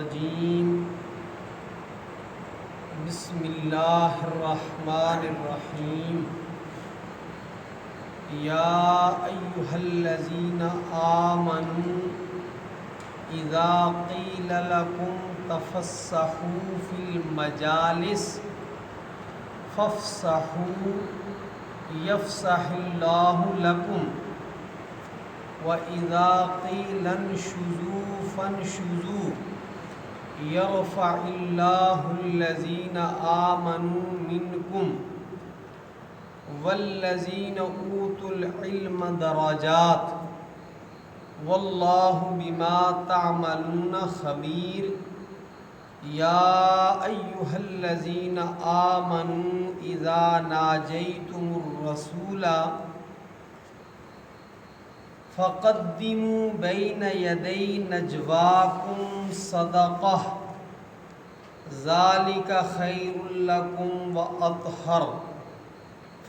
الرجیم بسم اللہ الرحمن الرحیم یا ایہا الذین آمنوا اذا قیل لکم تفسحوا فی المجالس فافسحوا یفسح اللہ لکم وَإِذَا قِيلَ انشُزُوا فَانشُزُوا يَرْفَعِ اللَّهُ الَّذِينَ آمَنُوا مِنكُمْ وَالَّذِينَ أُوتُوا الْعِلْمَ دَرَجَاتٍ وَاللَّهُ بِمَا تَعْمَلُونَ خَبِيرٌ يَا أَيُّهَا الَّذِينَ آمَنُوا إِذَا نَاجَيْتُمُ الرَّسُولَ فقدموا بین یدی نجواکم صدقہ ذالک خیر لکم واطہر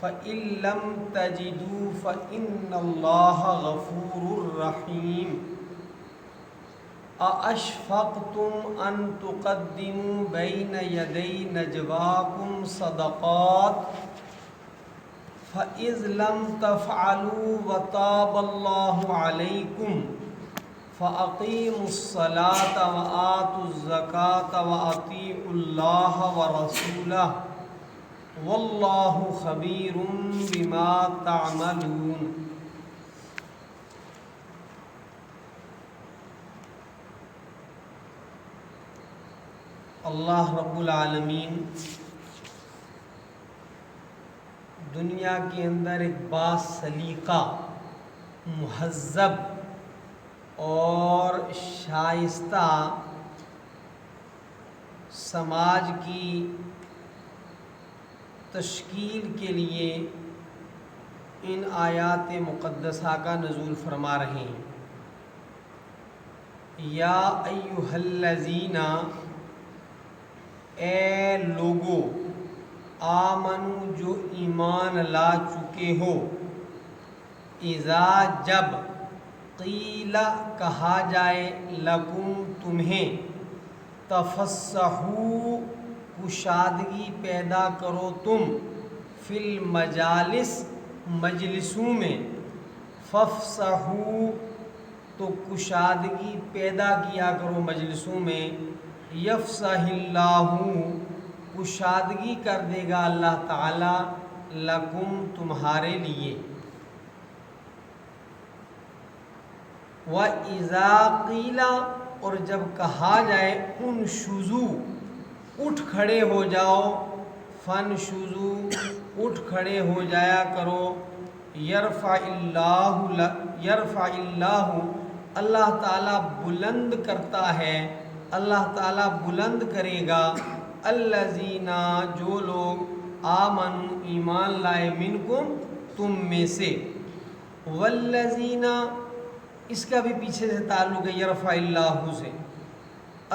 فإن لم تجدوا فإن اللہ غفور رحیم ااشفقتم ان تقدموا بین یدی نجواکم صدقات فَإِذْ لَمْ تَفْعَلُوا وَتَابَ اللَّهُ عَلَيْكُمْ فَأَقِيمُوا الصَّلَاةَ وَآتُوا الزَّكَاةَ وَأَطِيعُوا اللَّهَ وَرَسُولَهُ وَاللَّهُ خَبِيرٌ بِمَا تَعْمَلُونَ۔ اللہ رب العالمین دنیا کے اندر ایک باسلیقہ، مہذب اور شائستہ سماج کی تشکیل کے لیے ان آیات مقدسہ کا نزول فرما رہے ہیں۔ یا ایہا الذین، اے لوگو، آمنو جو ایمان لا چکے ہو، اذا جب، قیل کہا جائے، لکم تمہیں، تفسحوا کشادگی پیدا کرو تم، فی المجالس مجلسوں میں، فافسحوا تو کشادگی پیدا کیا کرو مجلسوں میں، یفسح اللہ کشادگی کر دے گا اللہ تعالی، لکم تمہارے لیے۔ وَإِذَا قِيلَ اور جب کہا جائے، انشزوا اٹھ کھڑے ہو جاؤ، فانشزوا اٹھ کھڑے ہو جایا کرو، یرفع اللہ اللہ تعالیٰ بلند کرتا ہے، اللہ تعالیٰ بلند کرے گا، الذین جو لوگ، آمنوا ایمان لائے، منکم تم میں سے، والذین اس کا بھی پیچھے سے تعلق ہے یرفع اللہ سے،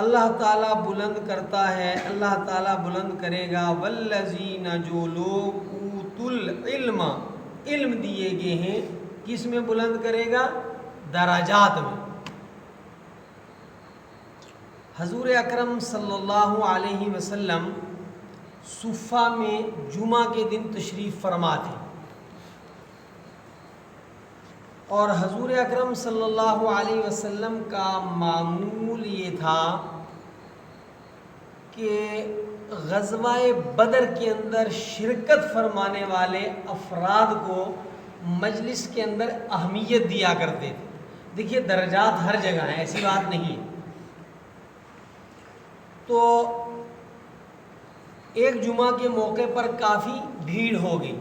اللہ تعالیٰ بلند کرتا ہے، اللہ تعالیٰ بلند کرے گا، والذین جو لوگ، اوتوا العلم علم دیے گئے ہیں، کس میں بلند کرے گا؟ درجات میں۔ حضور اکرم صلی اللہ علیہ وسلم صفہ میں جمعہ کے دن تشریف فرما تھے، اور حضور اکرم صلی اللہ علیہ وسلم کا معمول یہ تھا کہ غزوہ بدر کے اندر شرکت فرمانے والے افراد کو مجلس کے اندر اہمیت دیا کرتے تھے۔ دیکھیے درجات ہر جگہ ہیں، ایسی بات نہیں ہے۔ تو ایک جمعہ کے موقع پر کافی بھیڑ ہو گئی۔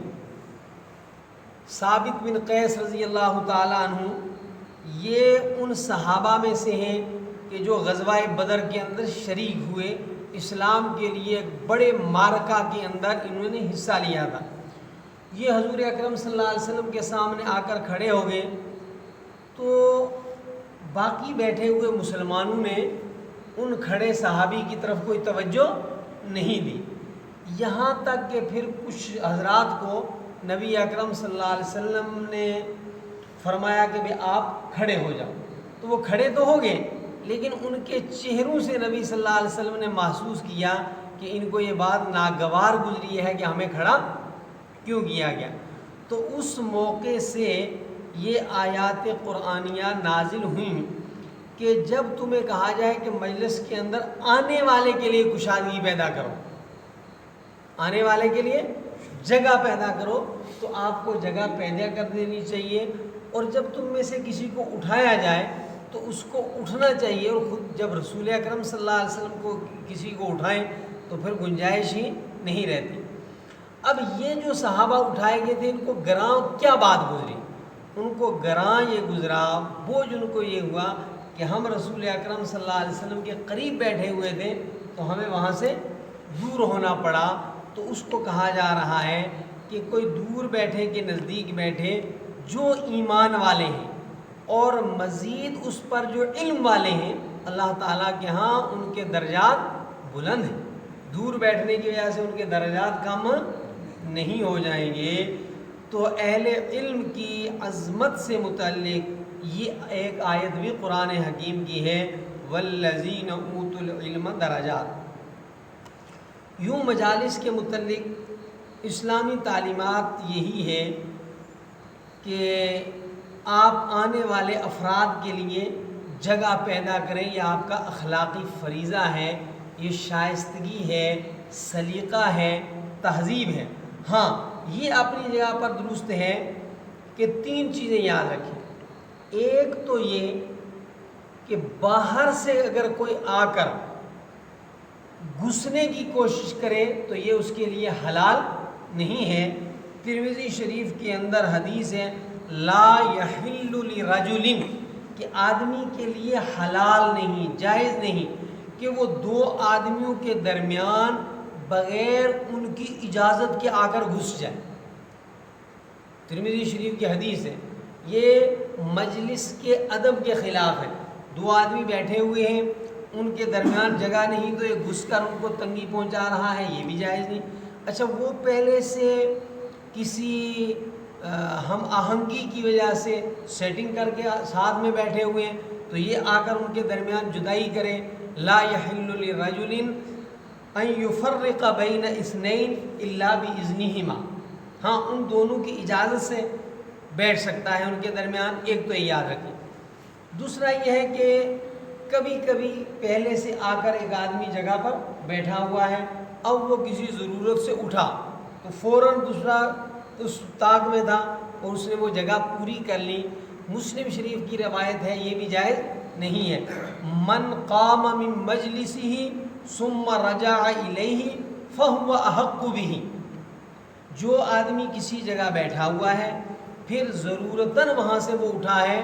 ثابت بن قیس رضی اللہ تعالیٰ عنہ یہ ان صحابہ میں سے ہیں کہ جو غزوہ بدر کے اندر شریک ہوئے، اسلام کے لیے ایک بڑے معرکہ کے اندر انہوں نے حصہ لیا تھا۔ یہ حضور اکرم صلی اللہ علیہ وسلم کے سامنے آ کر کھڑے ہو گئے، تو باقی بیٹھے ہوئے مسلمانوں نے ان کھڑے صحابی کی طرف کوئی توجہ نہیں دی، یہاں تک کہ پھر کچھ حضرات کو نبی اکرم صلی اللہ علیہ وسلم نے فرمایا کہ آپ کھڑے ہو جاؤ، تو وہ کھڑے تو ہو گئے، لیکن ان کے چہروں سے نبی صلی اللہ علیہ وسلم نے محسوس کیا کہ ان کو یہ بات ناگوار گزری ہے کہ ہمیں کھڑا کیوں کیا گیا۔ تو اس موقع سے یہ آیات قرآنیہ نازل ہوئیں کہ جب تمہیں کہا جائے کہ مجلس کے اندر آنے والے کے لیے کشادگی پیدا کرو، آنے والے کے لیے جگہ پیدا کرو، تو آپ کو جگہ پیدا کر دینی چاہیے۔ اور جب تم میں سے کسی کو اٹھایا جائے تو اس کو اٹھنا چاہیے، اور خود جب رسول اکرم صلی اللہ علیہ وسلم کو کسی کو اٹھائیں تو پھر گنجائش ہی نہیں رہتی۔ اب یہ جو صحابہ اٹھائے گئے تھے ان کو گراں کیا بات گزری؟ ان کو گراں یہ گزرا، بوجھ ان کو یہ ہوا کہ ہم رسول اکرم صلی اللہ علیہ وسلم کے قریب بیٹھے ہوئے تھے تو ہمیں وہاں سے دور ہونا پڑا۔ تو اس کو کہا جا رہا ہے کہ کوئی دور بیٹھے کہ نزدیک بیٹھے، جو ایمان والے ہیں اور مزید اس پر جو علم والے ہیں، اللہ تعالیٰ کے ہاں ان کے درجات بلند ہیں، دور بیٹھنے کی وجہ سے ان کے درجات کم نہیں ہو جائیں گے۔ تو اہل علم کی عظمت سے متعلق یہ ایک آیت بھی قرآن حکیم کی ہے، والذین اوتوا العلم درجات۔ یوں مجالس کے متعلق اسلامی تعلیمات یہی ہے کہ آپ آنے والے افراد کے لیے جگہ پیدا کریں، یہ آپ کا اخلاقی فریضہ ہے، یہ شائستگی ہے، سلیقہ ہے، تہذیب ہے۔ ہاں یہ اپنی جگہ پر درست ہے کہ 3 چیزیں یاد رکھیں۔ ایک تو یہ کہ باہر سے اگر کوئی آ کر گھسنے کی کوشش کرے تو یہ اس کے لیے حلال نہیں ہے۔ ترمذی شریف کے اندر حدیث ہے، لا یحل لرجل، کہ آدمی کے لیے حلال نہیں، جائز نہیں کہ وہ 2 آدمیوں کے درمیان بغیر ان کی اجازت کے آ کر گھس جائے۔ ترمذی شریف کی حدیث ہے، یہ مجلس کے ادب کے خلاف ہے۔ 2 آدمی بیٹھے ہوئے ہیں، ان کے درمیان جگہ نہیں تو یہ گھس کر ان کو تنگی پہنچا رہا ہے، یہ بھی جائز نہیں۔ اچھا وہ پہلے سے کسی ہم آہنگی کی وجہ سے سیٹنگ کر کے ساتھ میں بیٹھے ہوئے ہیں تو یہ آ کر ان کے درمیان جدائی کرے۔ لا یحل لرجل ان یفرق بین اثنین الا باذنہما، ہاں ان دونوں کی اجازت سے بیٹھ سکتا ہے ان کے درمیان، ایک تو یہ یاد رکھیں۔ دوسرا یہ ہے کہ کبھی کبھی پہلے سے آ کر ایک آدمی جگہ پر بیٹھا ہوا ہے، اب وہ کسی ضرورت سے اٹھا تو فوراً دوسرا اس طاق میں تھا اور اس نے وہ جگہ پوری کر لی۔ مسلم شریف کی روایت ہے، یہ بھی جائز نہیں ہے۔ من قام من مجلسہ ثم رجع الیہ فہو احق بہ، جو آدمی کسی جگہ بیٹھا ہوا ہے پھر ضرورتاً وہاں سے وہ اٹھا ہے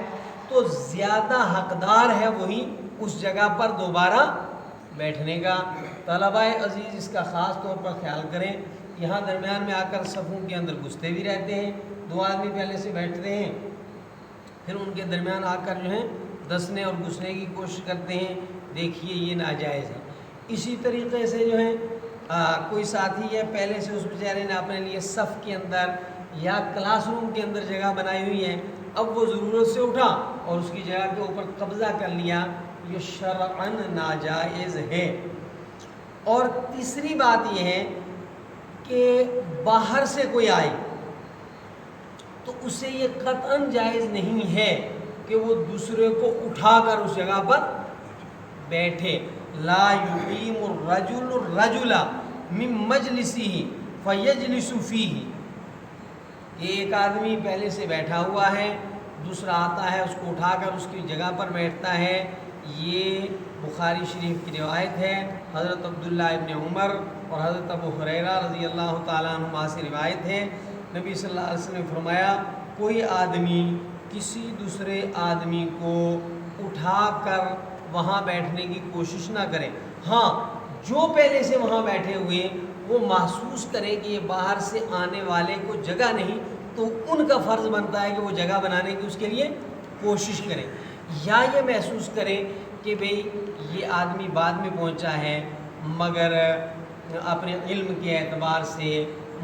تو زیادہ حقدار ہے وہی اس جگہ پر دوبارہ بیٹھنے کا۔ طلباء عزیز اس کا خاص طور پر خیال کریں، یہاں درمیان میں آ کر صفوں کے اندر گھستے بھی رہتے ہیں، 2 آدمی پہلے سے بیٹھتے ہیں پھر ان کے درمیان آ کر جو ہے دسنے اور گھسنے کی کوشش کرتے ہیں، دیکھیے یہ ناجائز ہے۔ اسی طریقے سے جو ہے کوئی ساتھی ہے پہلے سے اس بیچارے نے اپنے لیے صف کے اندر یا کلاس روم کے اندر جگہ بنائی ہوئی ہے، اب وہ ضرورت سے اٹھا اور اس کی جگہ کے اوپر قبضہ کر لیا، یہ شرعاً ناجائز ہے۔ اور تیسری بات یہ ہے کہ باہر سے کوئی آئے تو اسے یہ قطعاً جائز نہیں ہے کہ وہ دوسرے کو اٹھا کر اس جگہ پر بیٹھے۔ لا یقیم الرجل الرجل من مجلسہ فیجلس فیہ، یہ ایک آدمی پہلے سے بیٹھا ہوا ہے، دوسرا آتا ہے اس کو اٹھا کر اس کی جگہ پر بیٹھتا ہے، یہ بخاری شریف کی روایت ہے۔ حضرت عبداللہ ابن عمر اور حضرت ابو ہریرہ رضی اللہ تعالیٰ عنہما سے روایت ہے، نبی صلی اللہ علیہ وسلم نے فرمایا کوئی آدمی کسی دوسرے آدمی کو اٹھا کر وہاں بیٹھنے کی کوشش نہ کرے، ہاں جو پہلے سے وہاں بیٹھے ہوئے ہیں وہ محسوس کرے کہ یہ باہر سے آنے والے کو جگہ نہیں تو ان کا فرض بنتا ہے کہ وہ جگہ بنانے کی اس کے لیے کوشش کریں، یا یہ محسوس کریں کہ بھئی یہ آدمی بعد میں پہنچا ہے مگر اپنے علم کے اعتبار سے،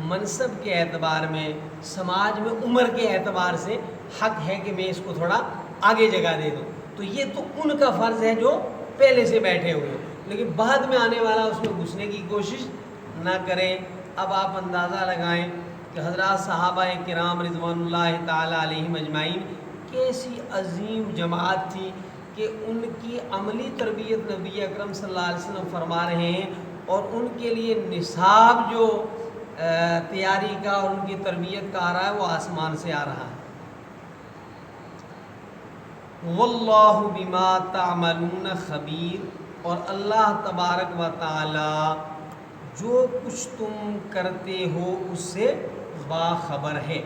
منصب کے اعتبار میں، سماج میں عمر کے اعتبار سے حق ہے کہ میں اس کو تھوڑا آگے جگہ دے دوں، تو تو یہ تو ان کا فرض ہے جو پہلے سے بیٹھے ہوئے، لیکن بعد میں آنے والا اس میں گھسنے کی کوشش نہ کریں۔ اب آپ اندازہ لگائیں کہ حضرات صحابہ کرام رضوان اللہ تعالیٰ علیہم اجمعین کیسی عظیم جماعت تھی کہ ان کی عملی تربیت نبی اکرم صلی اللہ علیہ وسلم فرما رہے ہیں، اور ان کے لیے نصاب جو تیاری کا اور ان کی تربیت کا آ رہا ہے وہ آسمان سے آ رہا ہے۔ واللہ بما تعملون خبیر، اور اللہ تبارک و تعالی جو کچھ تم کرتے ہو اس سے باخبر ہے۔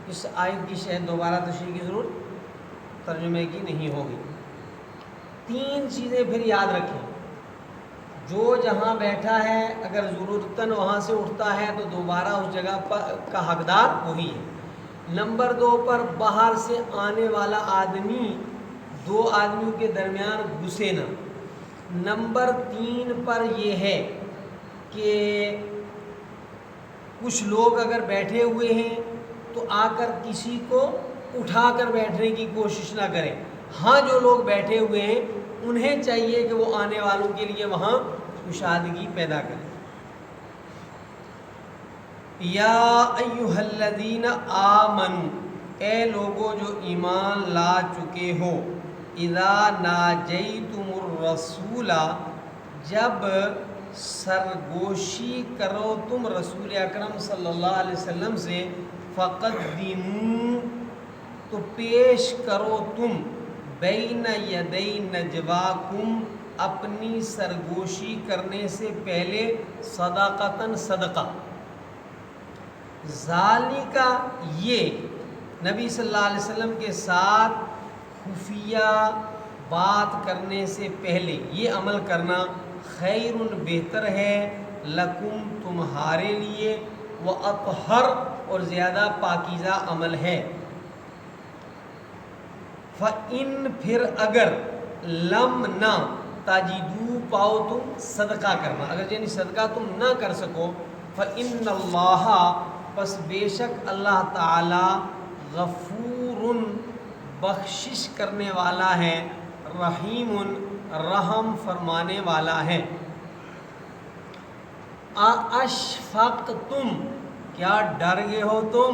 اس آیت کی شاید دوبارہ تشریح کی ضرورت ترجمے کی نہیں ہوگی۔ 3 چیزیں پھر یاد رکھیں، جو جہاں بیٹھا ہے اگر ضرورتاً وہاں سے اٹھتا ہے تو دوبارہ اس جگہ کا حقدار وہی ہے۔ نمبر 2 پر باہر سے آنے والا آدمی 2 آدمیوں کے درمیان گھسے نہ۔ نمبر 3 پر یہ ہے کہ کچھ لوگ اگر بیٹھے ہوئے ہیں تو آ کر کسی کو اٹھا کر بیٹھنے کی کوشش نہ کریں۔ ہاں جو لوگ بیٹھے ہوئے ہیں انہیں چاہیے کہ وہ آنے والوں کے لیے وہاں کشادگی پیدا کریں۔ یا ایھا الذین آمنوا، اے لوگو جو ایمان لا چکے ہو، اذا ناجیتم الرسول، جب سرگوشی کرو تم رسول اکرم صلی اللہ علیہ وسلم سے، فقدموا، تو پیش کرو تم، بین یدی نجواکم، اپنی سرگوشی کرنے سے پہلے، صدقۃ، صدقہ۔ ذالک، یہ نبی صلی اللہ علیہ وسلم کے ساتھ خفیہ بات کرنے سے پہلے یہ عمل کرنا، خیر، بہتر ہے، لکم، تمہارے لیے، واطہر، اور زیادہ پاکیزہ عمل ہے۔ فَإِن، پھر اگر، لم، نہ، تجدو، پاؤ تم صدقہ کرنا، اگر یعنی صدقہ تم نہ کر سکو، فَإِنَّ اللَّهَ، پس بے شک اللہ تعالی، غفور، بخشش کرنے والا ہے، رحیم، رحم فرمانے والا ہے۔ اَأَشْفَقْتُمْ، کیا ڈر گئے ہو تم،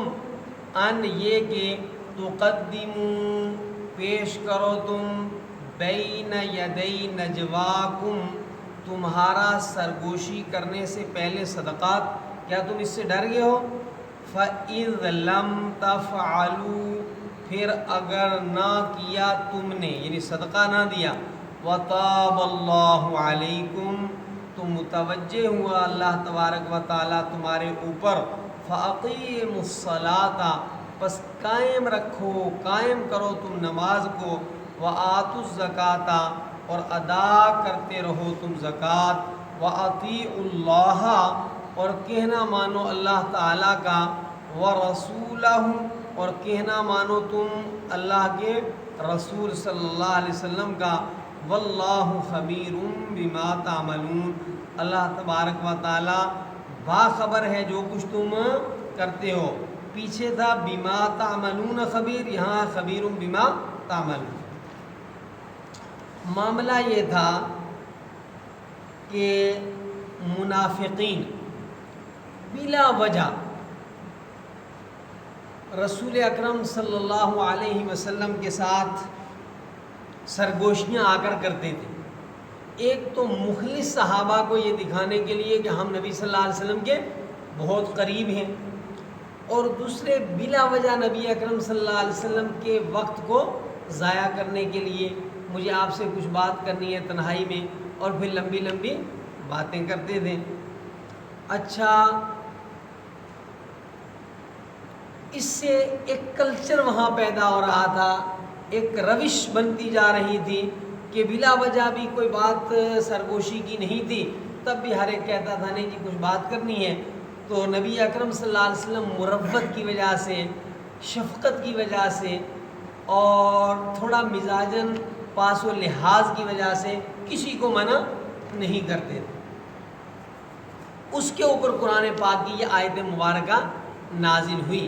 ان، یہ کہ، تقدموا، پیش کرو تم، بین یدی نجواکم، تمہارا سرگوشی کرنے سے پہلے صدقات، کیا تم اس سے ڈر گئے ہو؟ فَإِذْ لَمْ تَفْعَلُوا، پھر اگر نہ کیا تم نے، یعنی صدقہ نہ دیا، وَتَابَ اللَّهُ عَلَيْكُمْ، تو متوجہ ہوا اللہ تبارک و تعالیٰ تمہارے اوپر، فَأَقِیمُوا الصَّلَاةَ، پس قائم رکھو، قائم کرو تم نماز کو، وَآتُوا الزَّکَاةَ، اور ادا کرتے رہو تم زکوٰۃ، وَأَطِیعُوا اللَّهَ، اور کہنا مانو اللہ تعالیٰ کا، وَرَسُولَهُ، اور کہنا مانو تم اللہ کے رسول صلی اللہ علیہ وسلم کا، واللہ خبیر بما تعملون، اللہ تبارک و تعالیٰ باخبر ہے جو کچھ تم کرتے ہو۔ پیچھے تھا بما تعملون خبیر، یہاں خبیر بما تعملون۔ معاملہ یہ تھا کہ منافقین بلا وجہ رسول اکرم صلی اللہ علیہ وسلم کے ساتھ سرگوشیاں آ کر کرتے تھے۔ ایک تو مخلص صحابہ کو یہ دکھانے کے لیے کہ ہم نبی صلی اللہ علیہ وسلم کے بہت قریب ہیں، اور دوسرے بلا وجہ نبی اکرم صلی اللہ علیہ وسلم کے وقت کو ضائع کرنے کے لیے، مجھے آپ سے کچھ بات کرنی ہے تنہائی میں، اور پھر لمبی لمبی باتیں کرتے تھے۔ اچھا، اس سے ایک کلچر وہاں پیدا ہو رہا تھا، ایک روش بنتی جا رہی تھی کہ بلا وجہ بھی کوئی بات سرگوشی کی نہیں تھی، تب بھی ہر ایک کہتا تھا نہیں جی کچھ بات کرنی ہے۔ تو نبی اکرم صلی اللہ علیہ وسلم مربت کی وجہ سے، شفقت کی وجہ سے، اور تھوڑا مزاجن پاس و لحاظ کی وجہ سے کسی کو منع نہیں کرتے تھے۔ اس کے اوپر قرآن پاک کی یہ آیت مبارکہ نازل ہوئی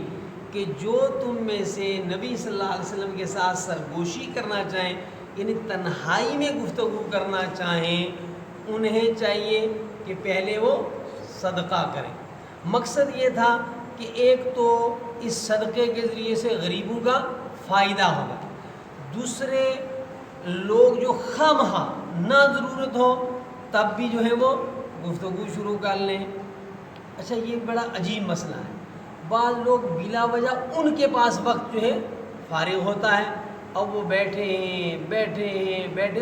کہ جو تم میں سے نبی صلی اللہ علیہ وسلم کے ساتھ سرگوشی کرنا چاہیں، یعنی تنہائی میں گفتگو کرنا چاہیں، انہیں چاہیے کہ پہلے وہ صدقہ کریں۔ مقصد یہ تھا کہ ایک تو اس صدقے کے ذریعے سے غریبوں کا فائدہ ہوگا، دوسرے لوگ جو خواہ نہ ضرورت ہو تب بھی جو ہے وہ گفتگو شروع کر لیں۔ اچھا، یہ بڑا عجیب مسئلہ ہے، بعض لوگ بلا وجہ ان کے پاس وقت جو ہے فارغ ہوتا ہے، اب وہ بیٹھے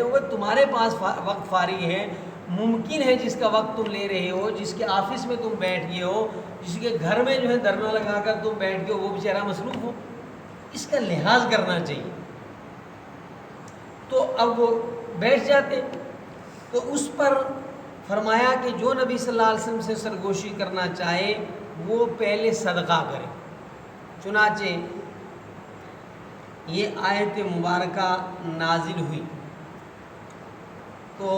ہوئے تمہارے پاس وقت فارغ ہے، ممکن ہے جس کا وقت تم لے رہے ہو، جس کے آفس میں تم بیٹھ گئے ہو، جس کے گھر میں جو ہے دھرنا لگا کر تم بیٹھ گئے ہو، وہ بیچارہ مصروف ہو، اس کا لحاظ کرنا چاہیے۔ تو اب وہ بیٹھ جاتے، تو اس پر فرمایا کہ جو نبی صلی اللہ علیہ وسلم سے سرگوشی کرنا چاہے وہ پہلے صدقہ کرے۔ چنانچہ یہ آیت مبارکہ نازل ہوئی تو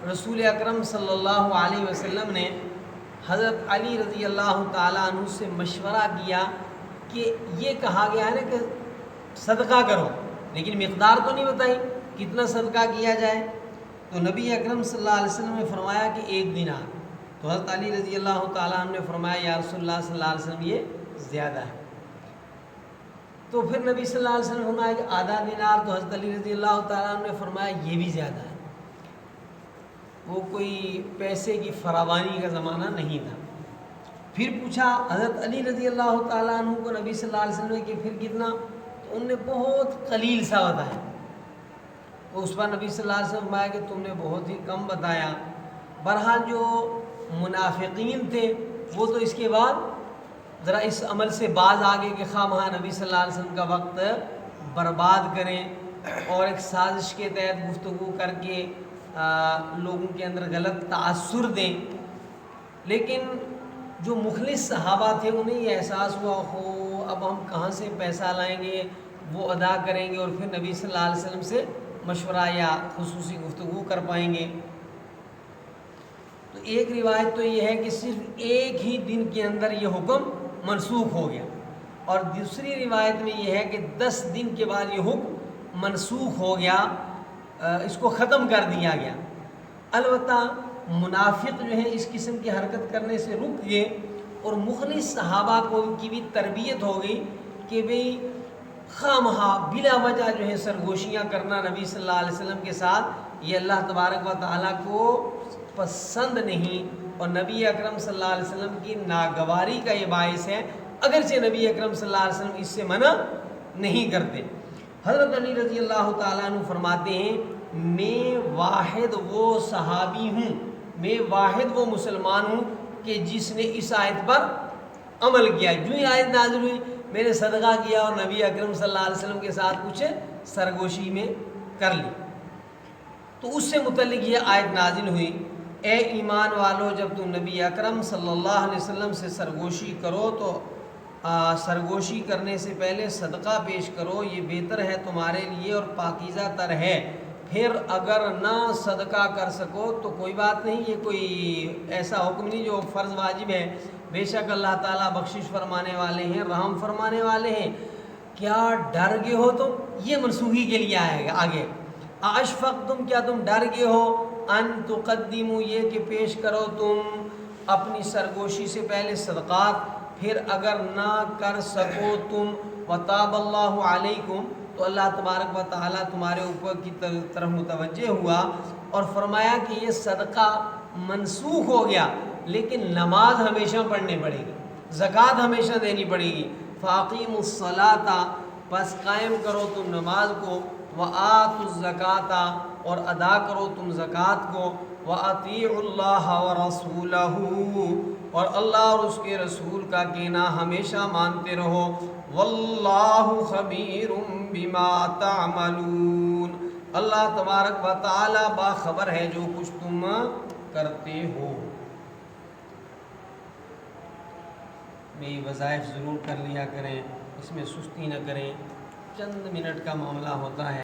رسول اکرم صلی اللہ علیہ وسلم نے حضرت علی رضی اللہ تعالیٰ عنہ سے مشورہ کیا کہ یہ کہا گیا ہے نا کہ صدقہ کرو، لیکن مقدار تو نہیں بتائی کتنا صدقہ کیا جائے۔ تو نبی اکرم صلی اللہ علیہ وسلم نے فرمایا کہ 1 دینار۔ تو حضرت علی رضی اللہ تعالیٰ عنہ نے فرمایا یا رسول اللہ صلی اللہ علیہ وسلم یہ زیادہ ہے۔ تو پھر نبی صلی اللہ علیہ وسلم نے فرمایا کہ آدھا دینار۔ تو حضرت علی رضی اللہ تعالیٰ عنہ نے فرمایا یہ بھی زیادہ ہے۔ وہ کوئی پیسے کی فراوانی کا زمانہ نہیں تھا۔ پھر پوچھا حضرت علی رضی اللہ تعالیٰ عنہ کو نبی صلی اللہ علیہ وسلم نے کہ پھر کتنا؟ تو انہوں نے بہت قلیل سا بتایا۔ تو اس پر نبی صلی اللہ علیہ وسلم فرمایا کہ تم نے بہت ہی کم بتایا۔ بہرحال جو منافقین تھے وہ تو اس کے بعد ذرا اس عمل سے باز آگے کہ خواہ نبی صلی اللہ علیہ وسلم کا وقت برباد کریں اور ایک سازش کے تحت گفتگو کر کے لوگوں کے اندر غلط تاثر دیں۔ لیکن جو مخلص صحابہ تھے انہیں یہ احساس ہوا اب ہم کہاں سے پیسہ لائیں گے، وہ ادا کریں گے اور پھر نبی صلی اللہ علیہ وسلم سے مشورہ یا خصوصی گفتگو کر پائیں گے۔ تو ایک روایت تو یہ ہے کہ صرف ایک ہی دن کے اندر یہ حکم منسوخ ہو گیا، اور دوسری روایت میں یہ ہے کہ 10 دن کے بعد یہ حکم منسوخ ہو گیا، اس کو ختم کر دیا گیا۔ البتہ منافق جو ہیں اس قسم کی حرکت کرنے سے رک گئے، اور مخلص صحابہ کو کی بھی تربیت ہو گئی کہ بھئی خواہ بلا وجہ جو ہے سرگوشیاں کرنا نبی صلی اللہ علیہ وسلم کے ساتھ یہ اللہ تبارک و تعالیٰ کو پسند نہیں، اور نبی اکرم صلی اللہ علیہ وسلم کی ناگواری کا یہ باعث ہے، اگرچہ نبی اکرم صلی اللہ علیہ وسلم اس سے منع نہیں کرتے۔ حضرت علی رضی اللہ تعالیٰ عنہ فرماتے ہیں میں واحد وہ صحابی ہوں، میں واحد وہ مسلمان ہوں کہ جس نے اس آیت پر عمل کیا۔ جو یہ آیت نازل ہوئی میں نے صدقہ کیا اور نبی اکرم صلی اللہ علیہ وسلم کے ساتھ کچھ سرگوشی میں کر لی۔ تو اس سے متعلق یہ آیت نازل ہوئی اے ایمان والو جب تم نبی اکرم صلی اللہ علیہ وسلم سے سرگوشی کرو تو سرگوشی کرنے سے پہلے صدقہ پیش کرو، یہ بہتر ہے تمہارے لیے اور پاکیزہ تر ہے۔ پھر اگر نہ صدقہ کر سکو تو کوئی بات نہیں، یہ کوئی ایسا حکم نہیں جو فرض واجب ہے، بے شک اللہ تعالیٰ بخشش فرمانے والے ہیں، رحم فرمانے والے ہیں۔ کیا ڈر گئے ہو تم؟ یہ منسوخی کے لیے آئے گا آگے۔ اشفقتم، کیا تم ڈر گئے ہو؟ ان تقدموا، یہ کہ پیش کرو تم اپنی سرگوشی سے پہلے صدقات، پھر اگر نہ کر سکو تم وتاب اللہ علیکم، تو اللہ تبارک و تعالیٰ تمہارے اوپر کی طرف متوجہ ہوا اور فرمایا کہ یہ صدقہ منسوخ ہو گیا، لیکن نماز ہمیشہ پڑھنی پڑے گی، زکوٰۃ ہمیشہ دینی پڑے گی۔ فاقیموا الصلاۃ، پس قائم کرو تم نماز کو، وآتوا الزکاۃ، اور ادا کرو تم زکوٰۃ کو، وَأَطِيعُوا اللَّهَ وَرَسُولَهُ، اور اللہ اور اس کے رسول کا کہنا ہمیشہ مانتے رہو، وَاللَّهُ خَبِيرٌ بِمَا تَعْمَلُونَ، اللہ تبارک و تعالی باخبر ہے جو کچھ تم کرتے ہو۔ میں وظائف ضرور کر لیا کریں، اس میں سستی نہ کریں، چند منٹ کا معاملہ ہوتا ہے۔